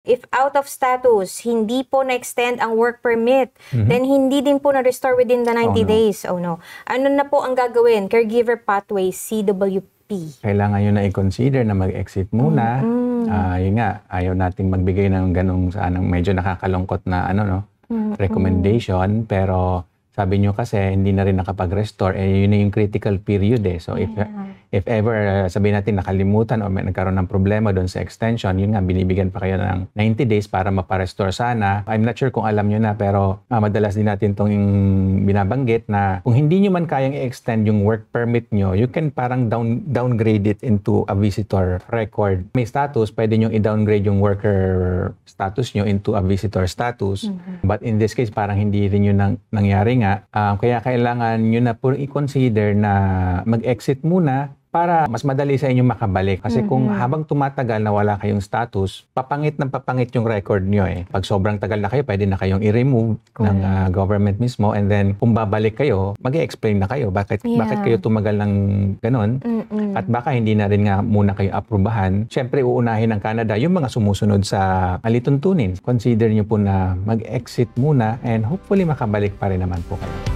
If out of status, hindi po na-extend ang work permit, then hindi din po na-restore within the 90 days. Oh no. Ano na po ang gagawin? Caregiver Pathways, CWP. Kailangan nyo na i-consider na mag-exit muna. Yun nga, ayaw nating magbigay ng ganong medyo nakakalungkot na recommendation. Pero sabi nyo kasi hindi na rin nakapag-restore, yun na yung critical period eh. So if ever sabihin natin nakalimutan o may nagkaroon ng problema doon sa extension, yun nga, binibigyan pa kayo ng 90 days para maparestore sana. I'm not sure kung alam nyo na, pero madalas din natin itong binabanggit na kung hindi nyo man kayang i-extend yung work permit nyo, you can parang downgrade it into a visitor record. May status, pwede nyo i-downgrade yung worker status nyo into a visitor status. But in this case, parang hindi rin yun nangyari nga. Kaya kailangan nyo na po i-consider na mag-exit muna para mas madali sa inyo makabalik. Kasi kung habang tumatagal na wala kayong status, papangit yung record nyo eh. Pag sobrang tagal na kayo, pwede na kayong i-remove ng government mismo, and then kung babalik kayo, mag-i-explain na kayo bakit kayo tumagal ng ganon. At baka hindi na rin nga muna kayo aprubahan. Siyempre, uunahin ng Canada yung mga sumusunod sa alituntunin. Consider nyo po na mag-exit muna and hopefully makabalik pa rin naman po kayo.